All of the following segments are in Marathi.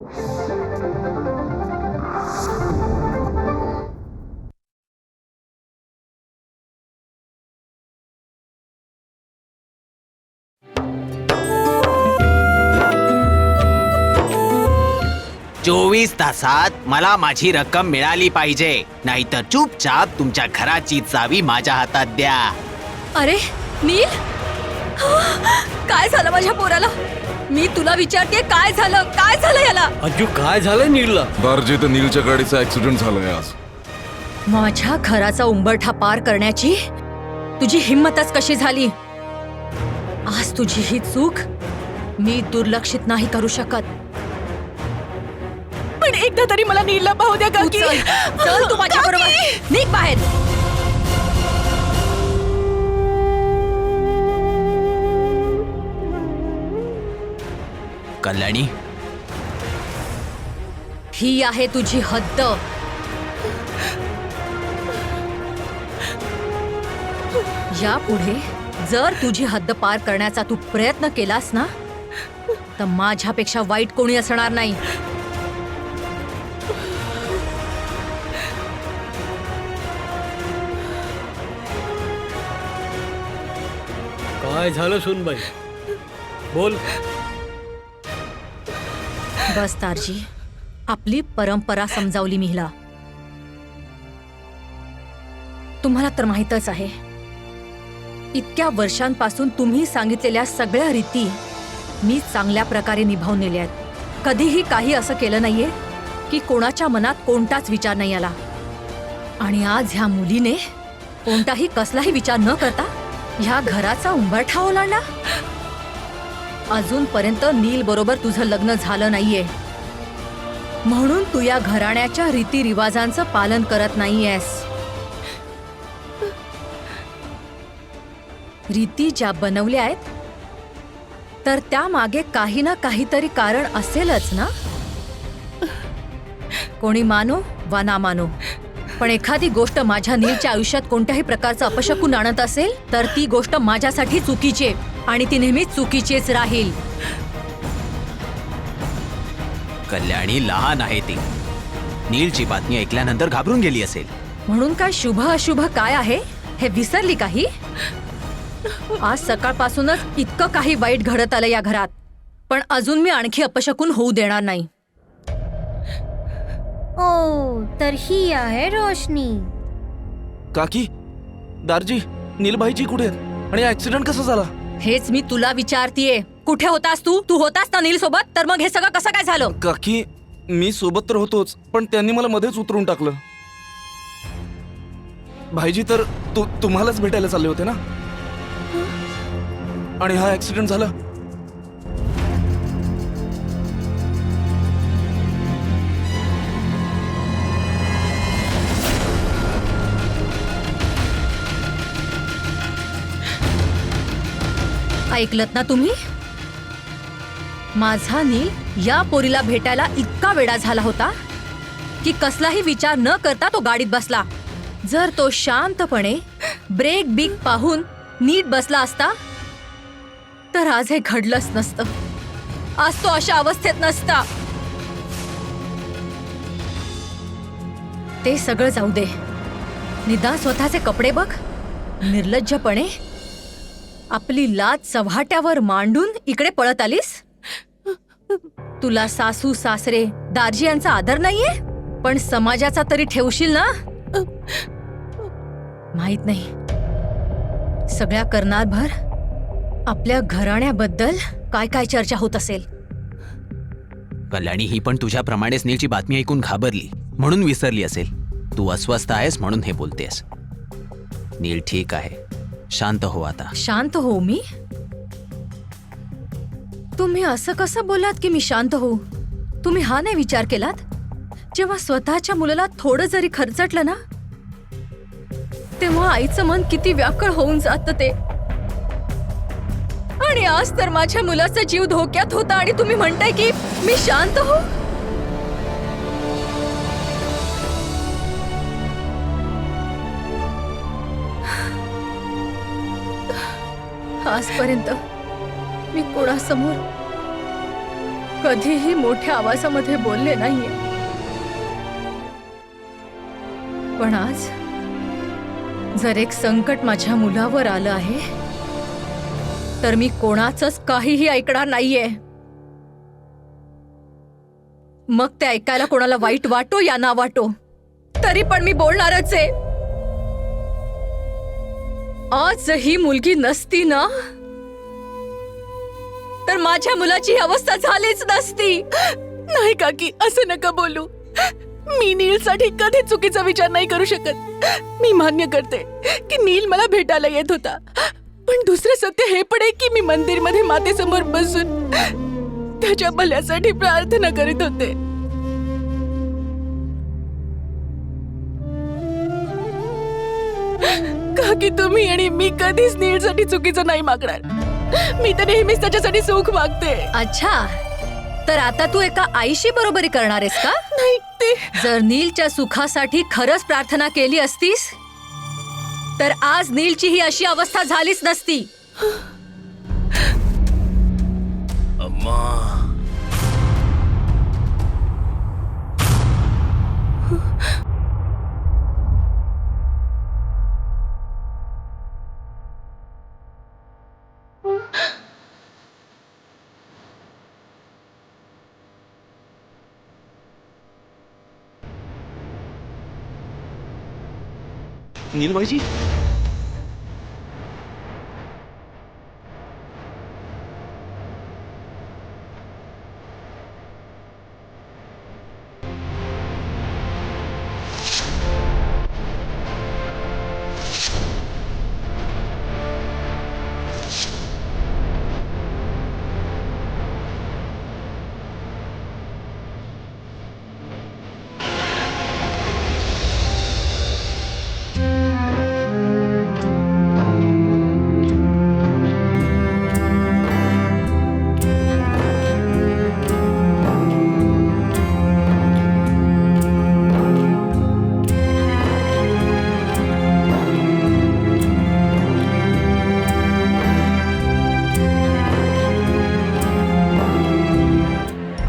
चोवीस तासात मला माझी रक्कम मिळाली पाहिजे, नाहीतर चुपचाप तुमच्या घराची चावी माझ्या हातात द्या. अरे नील, काय झालं माझ्या पोराला? मी तुला विचारते, काय झालं याला? अंजू, काय झालंय नीलला? दारजी, तर नीलच्या गाडीचा ऍक्सिडेंट झालाय आज. माझ्या घराचा उंबरठा पार करण्याची तुझी हिम्मतच कशी झाली? आज तुझी ही चूक मी दुर्लक्षित नाही करू शकत. पण एकदा तरी मला नीलला पाहू द्या काकी. चल तू माझ्या बरोबर, निघ बाहेर. कल्याणी, ही आहे तुझी हद्द. यापुढे जर तुझी हद्द पार करण्याचा तू प्रयत्न केलास ना, तर माझ्यापेक्षा वाईट कोणी असणार नाही. काय झालं सुनबाई? बोल. बस तारजी, आपली परंपरा समजावली मी हिला. तुम्हाला तर माहीतच आहे, इतक्या वर्षांपासून तुम्ही सांगितलेल्या सगळ्या रीती मी चांगल्या प्रकारे निभावून नेल्या आहेत. कधीही काही असं केलं नाहीये की कोणाच्या मनात कोणताच विचार नाही आला. आणि आज ह्या मुलीने कोणताही कसलाही विचार न करता ह्या घराचा उंबरठा ओलांडला. अजूनपर्यंत नील बरोबर तुझं लग्न झालं नाहीये, म्हणून तू या घराण्याच्या रीतिरिवाजांचं पालन करत नाहीयेस. रीती ज्या बनवल्या आहेत तर त्या मागे काही ना काहीतरी कारण असेलच ना. कोणी मानो वा ना मानो, पण एखादी गोष्ट माझ्या नीलच्या आयुष्यात कोणत्याही प्रकारचं अपशकुन आणत असेल तर ती गोष्ट माझ्यासाठी चुकीची आहे आणि ती नेहमीच चुकीचीच राहील. कल्याणी लहान आहे ती. नीलची बातमी ऐकल्यानंतर घाबरून गेली असेल. म्हणून काय शुभ अशुभ काय आहे हे विसरली काही? आज सकाळपासूनच इतकं काही वाईट घडत आलं या घरात, पण अजून मी आणखी अपशकुन होऊ देणार नाही. ओ, तर ही आहे रोशनी. काकी, दारजी, नीलबाईजी कुठे आहेत आणि ऍक्सिडेंट कसा झाला? हेच मी तुला विचारतीये. कुठे होतास तू? तू होतास ना नील सोबत, तर मग हे सगळं कसं काय झालं? काकी, मी सोबत तर होतोच, पण त्यांनी मला मध्येच उतरून टाकलं. भाईजी तर तुम्हालाच भेटायला चालले होते ना, आणि हा ऍक्सिडेंट झाला. ऐकलत ना तुम्ही? माझा नील या पोरीला भेटायला इतका वेडा झाला होता की कसलाही विचार न करता तो गाडीत बसला. जर तो शांतपणे ब्रेक बिक पाहून नीट बसला असता तर आज हे घडलंच नसतं. आज तो अशा अवस्थेत नसता. ते सगळं जाऊ दे, निदान स्वतःचे कपडे बघ. निर्लज्जपणे आपली लाज चव्हाट्यावर मांडून इकडे पळत आलीस. तुला सासू सासरे दारजी यांचा आदर नाहीये, पण समाजाचा तरी ठेवशील ना? माहित नाही, सगळ्या करणारभर आपल्या घराण्याबद्दल काय काय चर्चा होत असेल. कल्याणी ही पण तुझ्याप्रमाणेच नीलची बातमी ऐकून घाबरली, म्हणून विसरली असेल. तू अस्वस्थ आहेस म्हणून हे बोलतेस. नील ठीक आहे, शांत हो आता. शांत हो मी? तुम्ही असं कसं बोलात की मी शांत हो? तुम्ही हा नाही विचार केलात जेव्हा स्वतःच्या मुलाला थोडं जरी खरचटलं ना, तेव्हा आईचं मन किती व्याकुळ होऊन जातं ते. आणि आज तर माझ्या मुलाचा जीव धोक्यात होता आणि तुम्ही म्हणताय की मी शांत हो? आजपर्यंत मी कोणासमोर कधीही मोठ्या आवाजामध्ये बोलले नाहीये, पण आज जर एक संकट माझ्या मुलावर आलं आहे तर मी कोणाचंच काहीही ऐकणार नाहीये. मग ते ऐकायला कोणाला वाईट वाटो या ना वाटो, तरी पण मी बोलणारच आहे. आज ही मुलगी नसती ना तर माझ्या मुलाची ही अवस्था झालीच नसती. नाही काकी, असं नका बोलू. मी नीलसाठी कधी चुकीचा विचार नाही करू शकत. मी मान्य करते की नील मला भेटायला येत होता, पण दुसरं सत्य हे पण आहे की मी मंदिरमध्ये मातेसमोर बसून त्याच्या भल्यासाठी प्रार्थना करीत होते. काकी, तुम्ही आणि मी कधीच नीलसाठी चुकीचं नाही मागणार. मी तर नेहमीच त्याच्यासाठी सुख मागते. अच्छा, तर आता तू एका आईशी बरोबरी करणार आहेस का? नाही, ते जर नीलच्या सुखासाठी खरंच प्रार्थना केली असतीस तर आज नीलची ही अशी अवस्था झालीच नसती. अम्मा, नीलभाईजी,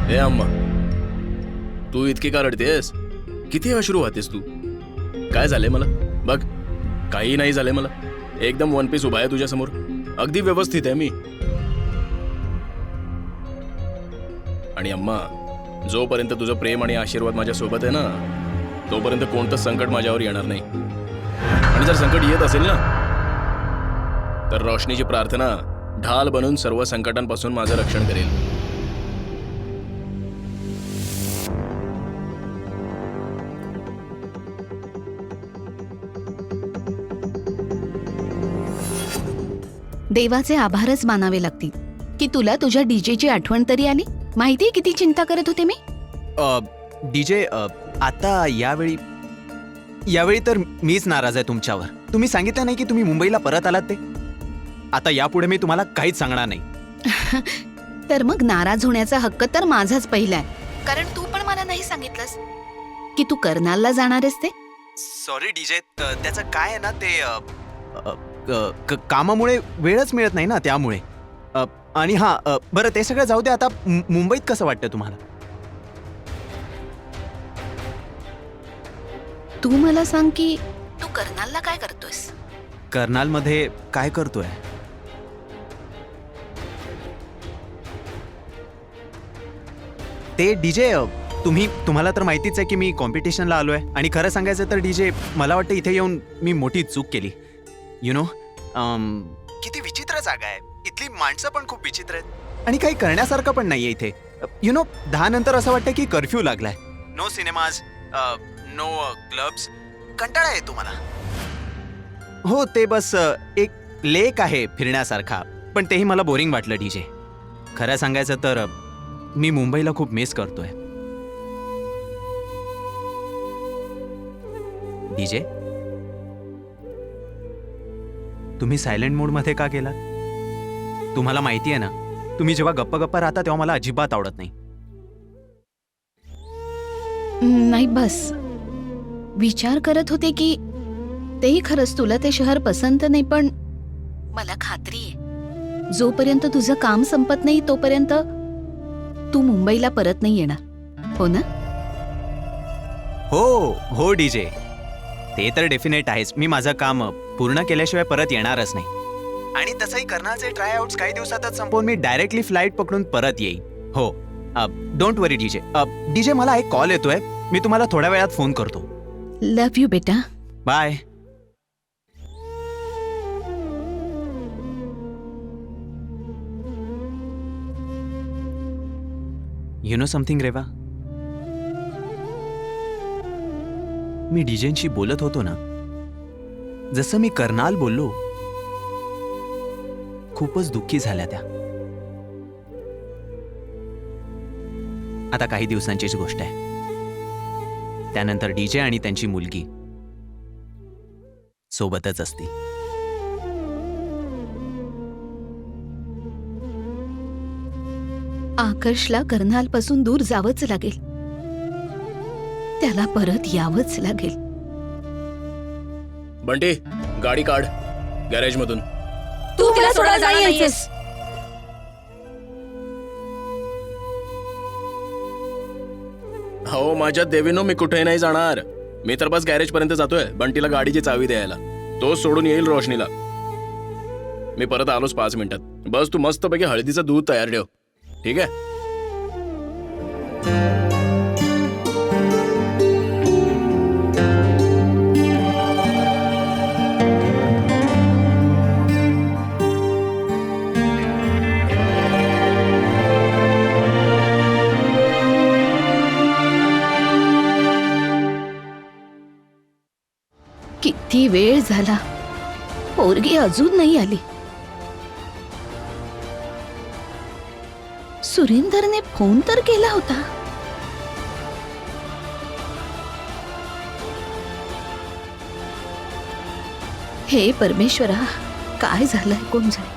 ए अम्मा, तू इतकी का रडतेस? किती अश्रू वाहतेस तू? काय झालंय मला? बघ, काही नाही झालंय मला. एकदम वन पीस उभा आहे तुझ्या समोर. अगदी व्यवस्थित आहे मी. आणि अम्मा, जोपर्यंत तुझं प्रेम आणि आशीर्वाद माझ्या सोबत आहे ना, तोपर्यंत कोणतं संकट माझ्यावर येणार नाही. आणि जर संकट येत असेल ना, तर रोशनीची प्रार्थना ढाल बनून सर्व संकटांपासून माझं रक्षण करेल. देवाचे आभारच मानावे लागतील की तुला तुझ्या डीजेची आठवण तरी आली. माहितीये किती चिंता करत होते मी. डीजे, आता यावेळी तर मीच नाराज आहे तुमच्यावर. तुम्ही सांगितलं नाही की तुम्ही मुंबईला परत आलात ते. आता यापुढे मी तुम्हाला काहीच सांगणार नाही. तर मग नाराज होण्याचा हक्क तर माझाच पहिला आहे, कारण तू पण मला नाही सांगितलंस की तू कर्नालला जाणार आहेस ते. सॉरी डीजे, त्याचं काय आहे ना ते कामामुळे वेळच मिळत नाही ना, त्यामुळे. आणि हां, बरं ते सगळं जाऊ दे. आता मुंबईत कसं वाटतं तुम्हाला? तू मला सांग की तू कर्नालला काय करतोयस? कर्नालमध्ये काय करतोय? ते डीजे, तुम्हाला तर माहितीच आहे की मी कॉम्पिटिशनला आलोय. आणि खरं सांगायचं तर डीजे, मला वाटतं इथे येऊन मी मोठी चूक केली. यु नो, किती विचित्र जागा आहे. इथली माणसं पण खूप विचित्र आहेत आणि काही करण्यासारखं पण नाहीये इथे. यु नो, 10 नंतर असं वाटतं की कर्फ्यू लागलाय. No cinemas, no clubs. कंटाळा येतो मला. हो, ते बस एक लेक आहे फिरण्यासारखा, पण तेही मला बोरिंग वाटलं डीजे. खरं सांगायचं तर मी मुंबईला खूप मिस करतोय. डीजे, तुम्ही सायलेंट मोडमध्ये का गेलात? तुम्हाला माहिती आहे ना, तुम्ही जेव्हा गप्पा गप्पा राहता तेव्हा मला अजिबात आवडत नाही. नाही, बस विचार करत होते की तेही खरंच तुला ते शहर पसंत नाही, पण मला खात्री आहे जोपर्यंत तुझं काम संपत नाही तोपर्यंत तू मुंबईला परत नाही येणार हो ना? हो डीजे, ते तर डेफिनेट आहेच. मी माझं काम पूर्ण केल्याशिवाय परत येणारच नाही. आणि तसंही कर्नालचे ट्रायआउट्स काही दिवसातच संपवून मी डायरेक्टली फ्लाईट पकडून परत येईन. हो, डोंट वरी डीजे. डीजे, मला एक कॉल येतोय, मी तुम्हाला थोड्या वेळात फोन करतो. लव्ह यू बेटा. Bye. You know something Reva, मी डीजेंशी बोलत होतो ना, जसं मी कर्नाल बोललो, खूपच दुःखी झाल्या त्या. आता काही दिवसांचीच गोष्ट आहे. त्यानंतर डीजे आणि त्यांची मुलगी सोबतच असतील. आकर्षला कर्नालपासून दूर जावंच लागेल. त्याला परत यावंच लागेल. बंटी, गाडी काढ गॅरेज मधून. तू तिला सोडायला नाहीयेस. हो माझ्या देवीनो, मी कुठे नाही जाणार. मी तर बस गॅरेज पर्यंत जातोय बंटीला गाडीची चावी द्यायला. तो सोडून येईल रोशनीला. मी परत आलोच 5 मिनिटात. बस तू मस्तपैकी हळदीचं दूध तयार ठेव, ठीक आहे? किती वेळ झाला, पोरगी अजून नाही आली. सुरेंदरने फोन तर केला होता. हे परमेश्वरा, काय झालंय कोण जाणे.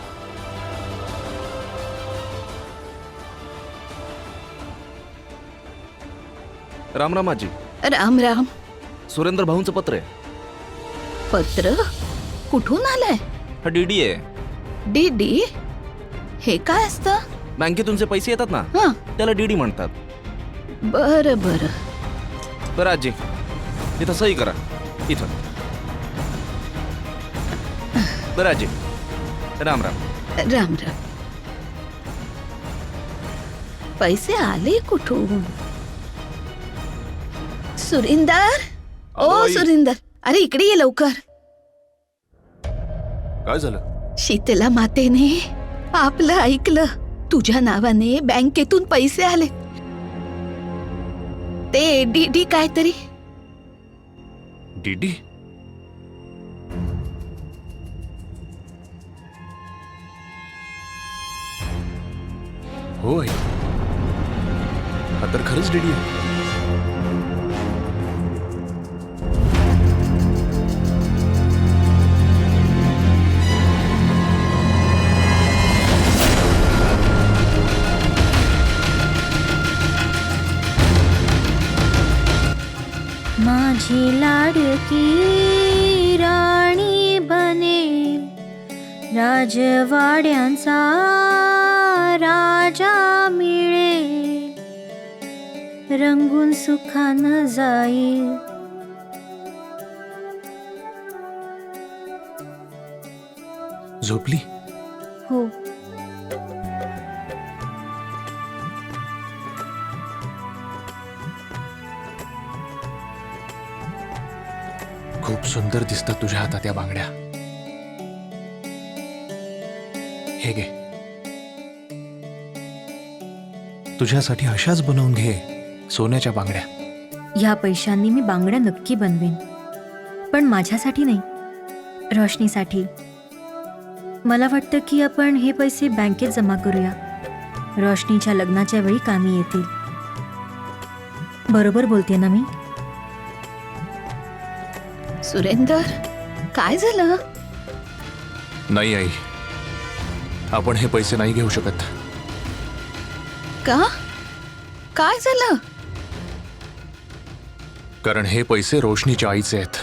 राम राम आजी. राम राम. सुरेंद्र भाऊंचं पत्र आहे. पत्र कुठून आलंय? हा डीडी आहे. डीडी? हे काय असतं? बँकेतून जे पैसे येतात ना, हं, त्याला डीडी म्हणतात. बरं बरं. बरं आजी, इथं सही करा. इथं. बरं आजी, राम राम. राम राम. पैसे आले कुठून? सुरिंदर, ओ आई. सुरिंदर, अरे इकडे ये लवकर. काय झालं? शीतला मातेने आपलं ऐकलं. तुझ्या नावाने बँकेतून पैसे आले. ते डीडी काहीतरी. डीडी? होय, हा तर खरंच डीडी आहे. माझी लाडकी राणी बने, राजवाड्यांचा राजा मिळे, रंगून सुखानं जाईल. झोपली? हो, खूप सुंदर दिसतात तुझ्या हातात या बांगड्या. हे घे, तुझ्यासाठी अशाच बनवून घे सोन्याच्या बांगड्या. ह्या पैशांनी मी बांगड्या नक्की बनवेन, पण माझ्यासाठी नाही, रोशनीसाठी. मला वाटतं की आपण हे पैसे बँकेत जमा करूया. रोशनीच्या लग्नाच्या वेळी कामी येतील. बरोबर बोलते ना मी? सुरेंदर, काय झालं? नाही आई, आपण हे पैसे नाही घेऊ शकत. का? काय झालं? कारण हे पैसे रोशनीच्या आईचे आहेत.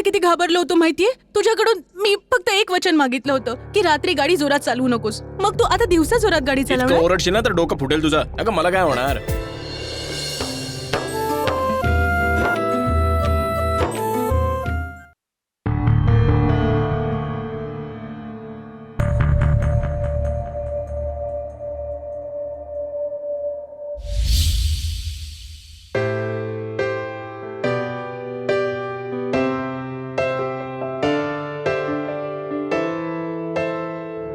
सगळे किती घाबरलो होतो माहितीये. तुझ्याकडून मी फक्त एक वचन मागितलं होतं की रात्री गाडी जोरात चालवू नकोस. मग तू आता दिवसा जोरात गाडी इतकं चालवणार. ओरडशील ना तर डोकं फुटेल तुझा. अगं मला काय होणार.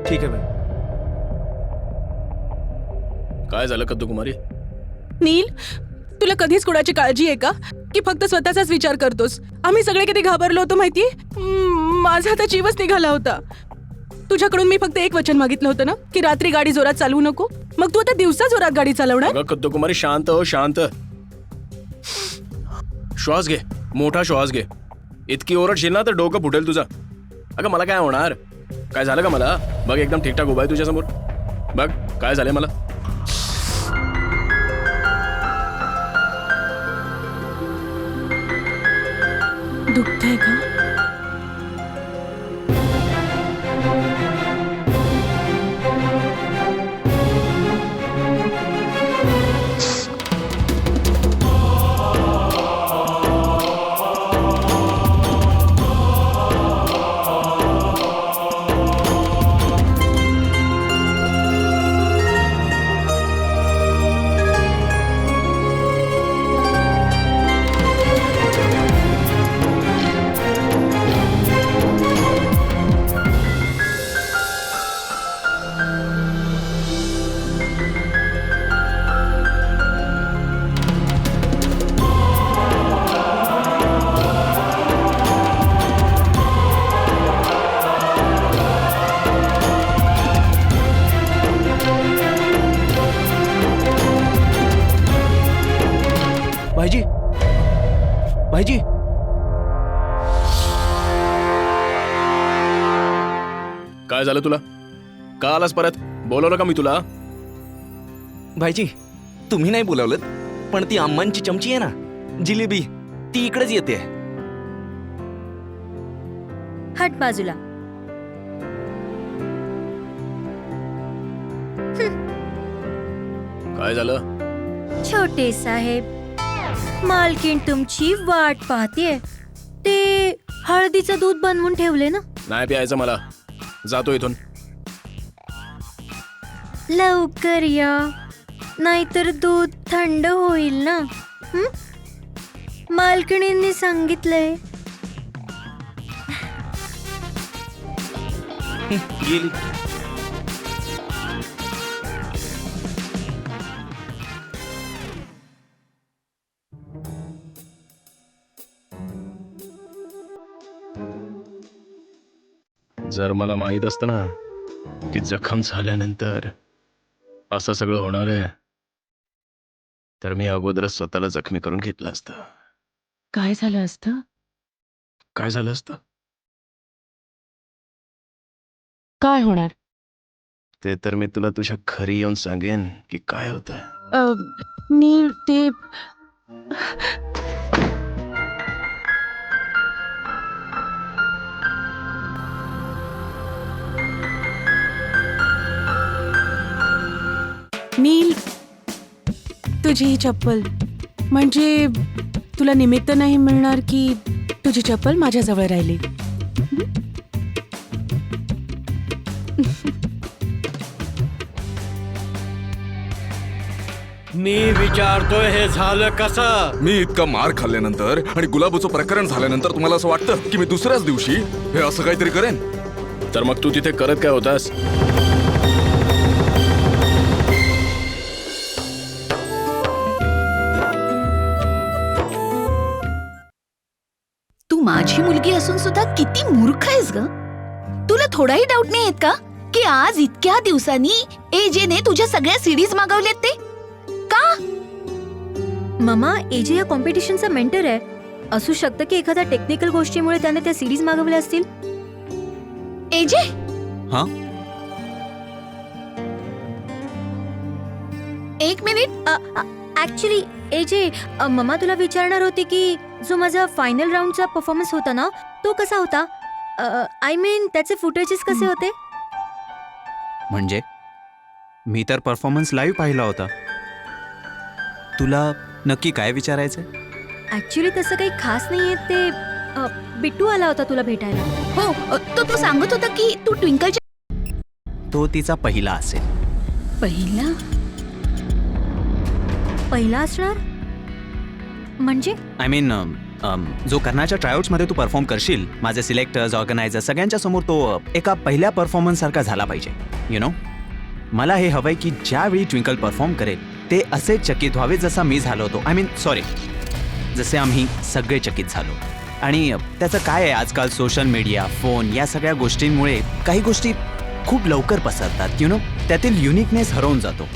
ठीक आहे बाई. काय झालं कद्दू कुमारी. नील, तुला कधीच कुणाची काळजी आहे का की फक्त स्वतःचाच विचार करतोस. आम्ही सगळे किती घाबरलो होतो माहितीये. माझा आता जीवच निघाला होता. तुझ्याकडून मी फक्त एक वचन मागितलं होतं ना की रात्री गाडी जोरात चालवू नको. मग तू आता दिवसा जोरात गाडी चालवणार. अगं कद्दू कुमारी शांत हो शांत. श्वास घे, मोठा श्वास घे. इतकी ओरडशील ना तर डोकं फुटेल तुझा. अगं मला काय होणार. काय झालं का मला. बघ एकदम ठीकठाक उभा आहे तुझ्यासमोर. बघ काय झालंय मला. दुखतंय का. भाईजी, भाईजी. काय झालं तुला. का आलास परत. बोलवलं का मी तुला. भाईजी तुम्ही नाही बोलावलं पण ती अम्मांची चमची आहे ना जिलेबी ती इकडेच येते. हट बाजूला. काय झालं. छोटे साहेब, मालकीण तुमची वाट पाहतीये. ते हळदीचं दूध बनवून ठेवले ना. नाही प्यायचं मला. जातो इथून. लवकर या, नाहीतर दूध थंड होईल ना. मालकिणींनी सांगितलंय. गेली. जर मला माहित असतं ना की जखम झाल्यानंतर असं सगळं होणार आहे तर मी अगोदरच स्वतःला जखमी करून घेतलं असतं. काय झालं असतं. काय झालं असतं. काय होणार. ते तर मी तुला तुझ्या घरी येऊन सांगेन की काय होतं. नील, ते नील, तुझी ही चप्पल म्हणजे तुला निमित्त नाही मिळणार की तुझी चप्पल माझ्याजवळ राहिली. मी विचारतोय हे झालं कसं. मी इतका मार खाल्ल्यानंतर आणि गुलाबोचं प्रकरण झाल्यानंतर तुम्हाला असं वाटतं की मी दुसऱ्याच दिवशी हे असं काहीतरी करेन. तर मग तू तिथे करत काय होतास. तू माझी मुलगी असून सुद्धा किती मूर्ख आहेस ग. तुला थोडाही डाऊट नाही येत का की आज इतक्या दिवसांनी एजेने तुझ्या सगळ्या सीडीज मागवल्यात ते का. ममा, एजे या कॉम्पिटिशनचा मेंटर आहे. असू शकतं की एखाद्या टेक्निकल गोष्टीमुळे त्याने त्या सीडीज मागवल्या असतील. एजे. हां. एक मिनिट. ऍक्च्युली ए जे मम्मा तुला विचारणार होती की जो माझा फायनल राऊंडचा परफॉर्मन्स होता ना तो कसा होता. आय मीन त्याचे फुटेजेस कसे होते. म्हणजे मी तर परफॉर्मन्स लाईव्ह पाहिला होता. तुला नक्की काय विचारायचं? ऍक्च्युली तसं काही खास नाहीये ते बिट्टू आला होता तुला भेटायला. हो तो सांगत होता की तू ट्विंकलच्या तो तिचा पहिला असेल. पहिला असणार म्हणजे आय मीन जो कर्नाच्या ट्रायआउट्समध्ये तू परफॉर्म करशील, माझे सिलेक्टर्स, ऑर्गनायझर सगळ्यांच्या समोर तो एका पहिल्या परफॉर्मन्स सारखा झाला पाहिजे. यु नो, मला हे हवंय की ज्यावेळी ट्विंकल परफॉर्म करेल ते असे चकित व्हावे जसा मी झालो होतो. आय मीन सॉरी, जसे आम्ही सगळे चकित झालो. आणि त्याचं काय आहे, आजकाल सोशल मीडिया, फोन या सगळ्या गोष्टींमुळे काही गोष्टी खूप लवकर पसरतात. यु नो, त्यातील युनिकनेस हरवून जातो.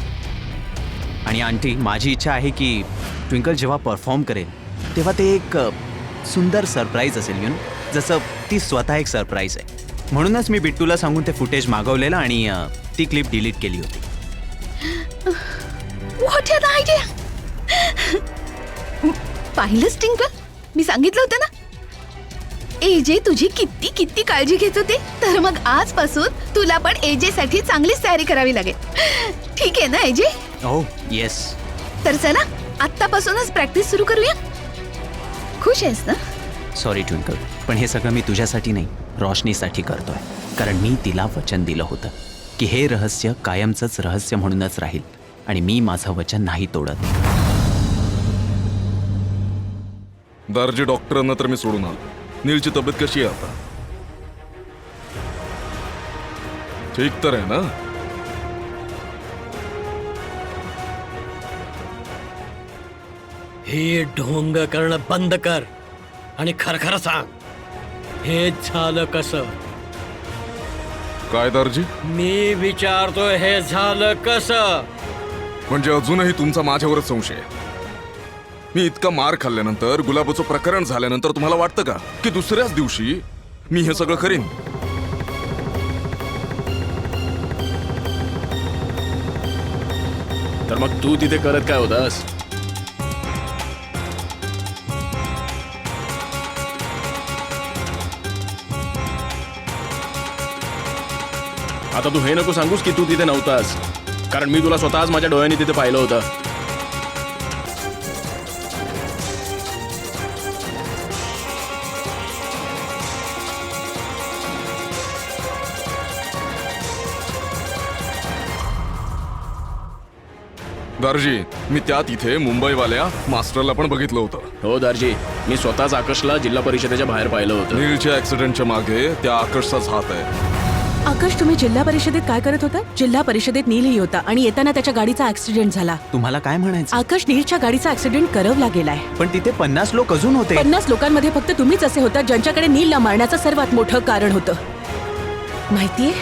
आणि आंटी, माझी इच्छा आहे की ट्विंकल जेव्हा परफॉर्म करेल तेव्हा ते एक सुंदर सरप्राईज असेल. यु नो, जसं ती स्वतः एक सरप्राईज आहे. म्हणूनच मी बिट्टूला सांगून ते फुटेज मागवलेलं आणि ती क्लिप डिलीट केली होती. What are idea. पाहिलंच ट्विंकल, मी सांगितलं होतं ना एजे तुझी किती किती काळजी घेत होते. तर मग आजपासून तुला पण एजे साठी चांगलीच तयारी करावी लागेल. ठीक आहे ना एजे. हो येस. तर चला आत्तापासूनच प्रॅक्टिस सुरू करूया. खुश आहेस ना. सॉरी ट्विंकल, पण हे सगळं मी तुझ्यासाठी नाही, रोशनीसाठी करतोय. कारण मी तिला वचन दिलं होतं की हे रहस्य कायमचंच रहस्य म्हणूनच राहील आणि मी माझं वचन नाही तोडत. दारजी डॉक्टरांना तर मी सोडून आलो. नीलची तब्येत कशी आहे आता? ठीक तर आहे ना? हे ढोंग करणं बंद कर आणि खरखर सांग, हे झालं कसं. काय दारजी? मी विचारतोय हे झालं कसं. म्हणजे अजूनही तुमचा माझ्यावरच संशय आहे? मी इतका मार खाल्ल्यानंतर, गुलाबाचं प्रकरण झाल्यानंतर तुम्हाला वाटतं का की दुसऱ्याच दिवशी मी हे सगळं करीन? तर मग तू तिथे करत काय होतास? आता तू हे नको सांगूस की तू तिथे नव्हतास, कारण मी तुला स्वतःच माझ्या डोळ्यांनी तिथे पाहिलं होतं. दारजी, मी त्या तिथे मुंबईवाल्या मास्टरला पण बघितलं होतं. हो दारजी, मी स्वतःच आकाशला जिल्हा परिषदेच्या बाहेर पाहिलं होतं. नीलच्या ऍक्सिडेंटच्या मागे त्या आकाशचाच हात आहे. आकाश, तुम्ही जिल्हा परिषदेत काय करत होता? जिल्हा परिषदेत नीलही होता आणि येताना त्याच्या गाडीचा ऍक्सिडेंट झाला. तुम्हाला काय म्हणायचं? आकाश, नीलच्या गाडीचा ऍक्सिडेंट करवला गेलाय. पण तिथे 50 लोक अजून होते. 50 लोकांमध्ये फक्त तुम्हीच असे होता ज्यांच्याकडे नीलला मारण्याचं सर्वात मोठं कारण होतं. माहितीये,